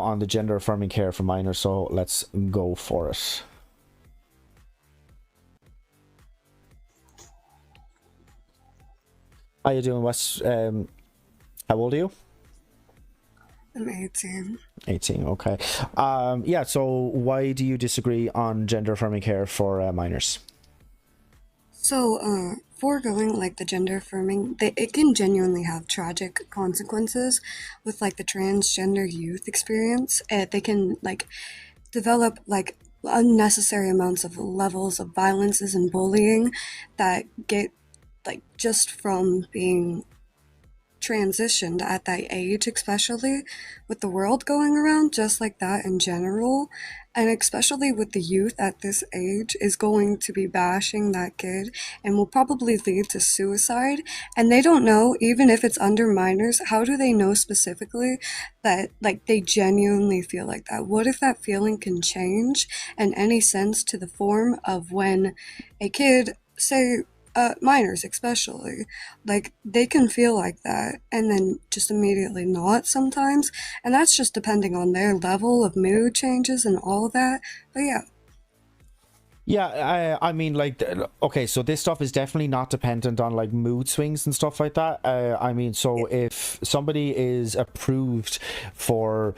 on the gender affirming care for minors, so let's go for it. How you doing, Wes? How old are you? I'm 18. 18, okay. Yeah, so why do you disagree on gender affirming care for minors? So, foregoing like the gender affirming, it can genuinely have tragic consequences with like the transgender youth experience. They can like develop like unnecessary amounts of levels of violences and bullying that get like just from being transitioned at that age, especially with the world going around just like that in general, and especially with the youth at this age, is going to be bashing that kid and will probably lead to suicide. And they don't know, even if it's under minors, how do they know specifically that like they genuinely feel like that? What if that feeling can change in any sense to the form of when a kid, say, minors especially, like they can feel like that and then just immediately not sometimes, and that's just depending on their level of mood changes and all that. But yeah. Yeah, I mean, like, okay, so this stuff is definitely not dependent on like mood swings and stuff like that. I mean, so Yeah. if somebody is approved for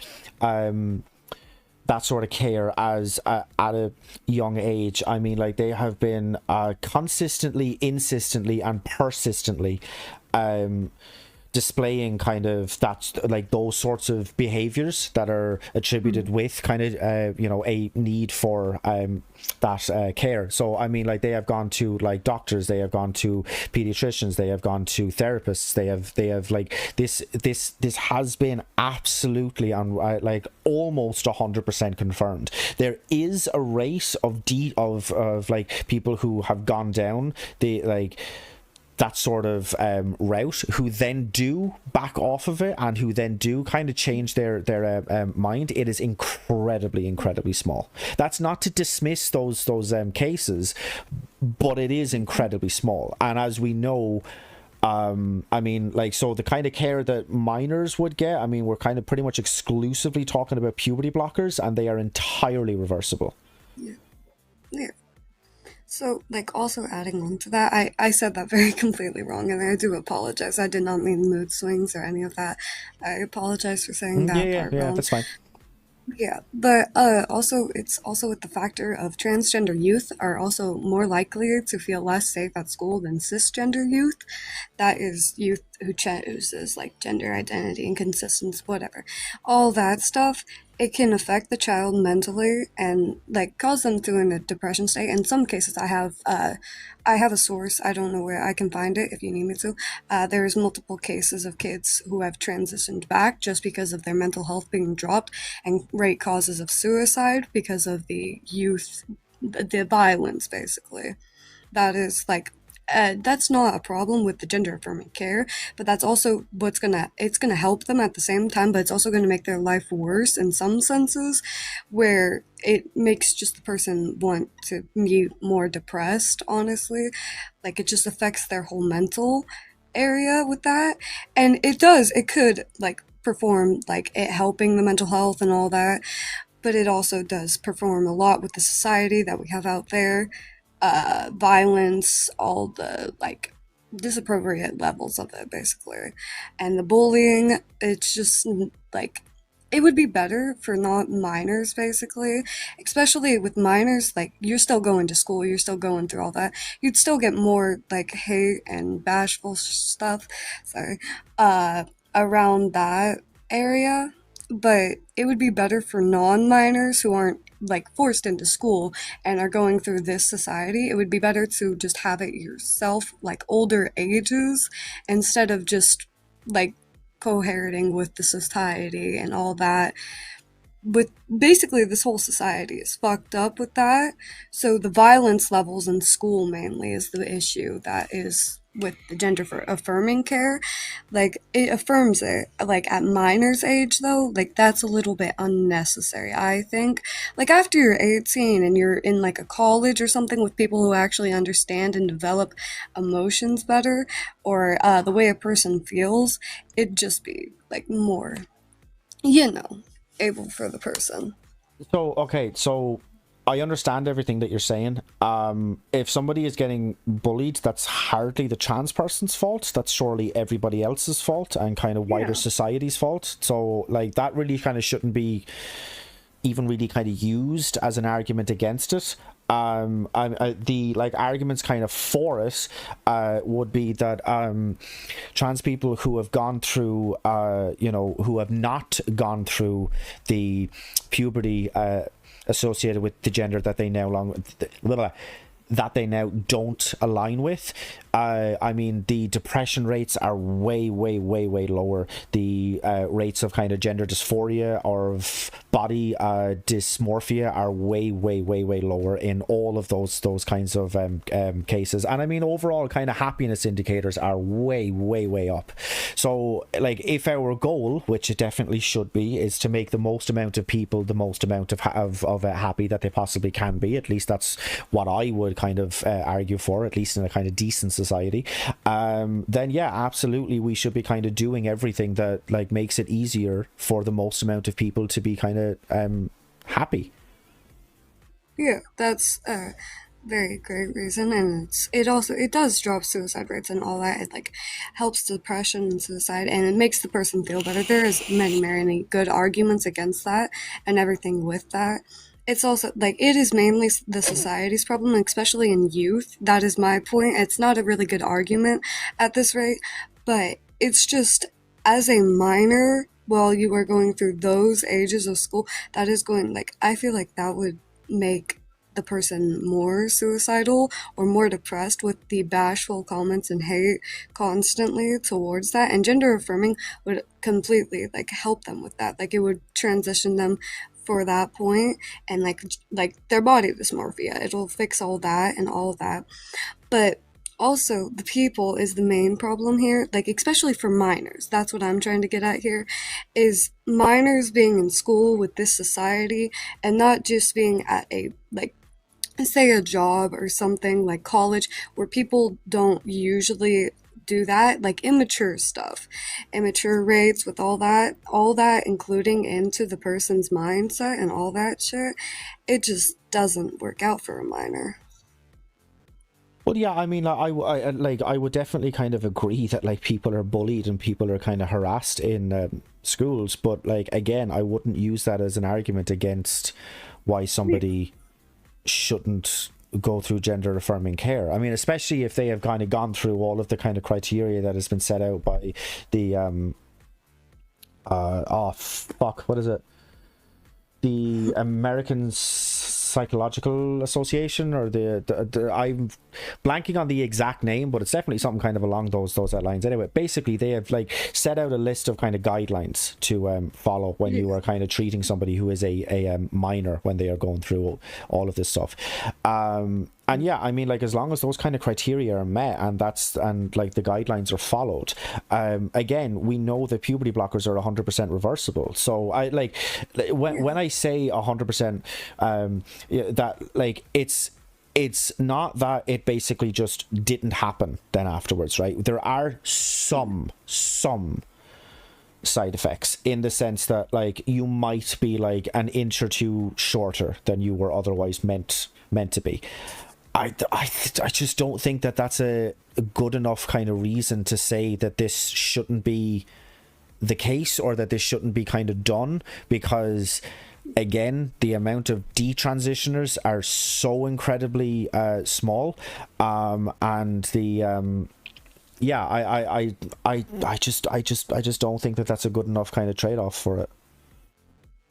that sort of care as at a young age, I mean, like they have been consistently, insistently, and persistently um displaying kind of that, like those sorts of behaviors that are attributed Mhm. with kind of a need for that care. So I mean, like they have gone to like doctors, they have gone to pediatricians, they have gone to therapists, they have like this has been absolutely on like almost 100% confirmed. There is a rate of of like people who have gone down the like that sort of route, who then do back off of it and who then do kind of change their mind. It is incredibly small. That's not to dismiss those cases, but it is incredibly small. And as we know, I mean, like, so the kind of care that minors would get, I mean, we're kind of pretty much exclusively talking about puberty blockers, and they are entirely reversible. Yeah. Yeah. So, like, also adding on to that, I said that very completely wrong, and I do apologize. I did not mean mood swings or any of that. I apologize for saying Yeah, that yeah, part yeah, wrong. that's fine. Yeah, but also it's also with the factor of transgender youth are also more likely to feel less safe at school than cisgender youth. That is youth who chooses like gender identity, inconsistence, whatever, all that stuff. It can affect the child mentally and like cause them to in a depression state. In some cases, I have a source. I don't know where I can find it if you need me to. There's multiple cases of kids who have transitioned back just because of their mental health being dropped, and rate causes of suicide because of the youth, the violence basically. That is like that's not a problem with the gender affirming care, but that's also it's gonna help them at the same time, but it's also gonna make their life worse in some senses, where it makes just the person want to be more depressed, honestly. Like it just affects their whole mental area with that. And it could like perform like it helping the mental health and all that, but it also does perform a lot with the society that we have out there, violence, all the like disappropriate levels of it, basically. And the bullying, it's just like it would be better for not minors, basically, especially with minors. Like you're still going to school, you're still going through all that. You'd still get more like hate and bashful stuff. Sorry, around that area, but it would be better for non-minors who aren't like forced into school and are going through this society. It would be better to just have it yourself, like older ages, instead of just like coheriting with the society and all that. With basically this whole society is fucked up with that. So the violence levels in school mainly is the issue that is with the gender affirming care. Like it affirms it like at minor's age though, like that's a little bit unnecessary, I think. Like after you're 18 and you're in like a college or something with people who actually understand and develop emotions better, or the way a person feels, it'd just be like more, you know. able for the person. So okay, so I understand everything that you're saying. If somebody is getting bullied, that's hardly the trans person's fault. That's surely everybody else's fault and kind of wider Yeah. society's fault. So like that really kind of shouldn't be even really kind of used as an argument against it. The like arguments kind of for it would be that trans people who have gone through who have not gone through the puberty associated with the gender that they that they now don't align with. I mean, the depression rates are way, way, way, way lower. The rates of kind of gender dysphoria or of body dysmorphia are way, way, way, way lower in all of those kinds of cases. And I mean, overall, kind of happiness indicators are way, way, way up. So, like, if our goal, which it definitely should be, is to make the most amount of people the most amount of happy that they possibly can be. At least that's what I would kind of argue for, at least in a kind of decent society. Then yeah, absolutely, we should be kind of doing everything that like makes it easier for the most amount of people to be kind of happy. Yeah, that's a very great reason, and it does drop suicide rates and all that. It like helps depression and suicide, and it makes the person feel better. There is many, many good arguments against that, and everything with that. It's also like it is mainly the society's problem, especially in youth. That is my point. It's not a really good argument at this rate, but it's just as a minor while you are going through those ages of school, that is going like I feel like that would make the person more suicidal or more depressed with the bashful comments and hate constantly towards that, and gender affirming would completely like help them with that. Like it would transition them for that point, and like their body dysmorphia, it'll fix all that and all that. But also the people is the main problem here, like especially for minors. That's what I'm trying to get at here, is minors being in school with this society and not just being at a like say a job or something like college where people don't usually do that, like immature stuff, immature rates with all that including into the person's mindset and all that shit. It just doesn't work out for a minor. Well, yeah, I mean, like I would definitely kind of agree that like people are bullied and people are kind of harassed in schools, but like again, I wouldn't use that as an argument against why somebody shouldn't go through gender affirming care. I mean, especially if they have kind of gone through all of the kind of criteria that has been set out by the oh fuck, what is it? The American Psychological Association, or the I'm blanking on the exact name, but it's definitely something kind of along those lines. Anyway, basically they have like set out a list of kind of guidelines to follow when you are kind of treating somebody who is a minor when they are going through all of this stuff. And yeah, I mean, like as long as those kind of criteria are met and like the guidelines are followed, again, we know that puberty blockers are 100% reversible. So I like when I say 100%, yeah, that like it's not that it basically just didn't happen then afterwards, right? There are some side effects in the sense that like you might be like an inch or two shorter than you were otherwise meant to be. I just don't think that that's a good enough kind of reason to say that this shouldn't be the case or that this shouldn't be kind of done, because again, the amount of detransitioners are so incredibly small, and the yeah, I just don't think that that's a good enough kind of trade-off for it.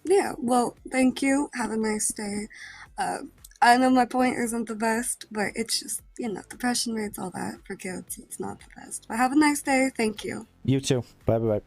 Yeah, well, thank you. Have a nice day. Uh, I know my point isn't the best, but it's just, depression rates, all that for kids, it's not the best. But have a nice day. Thank you. You too. Bye bye.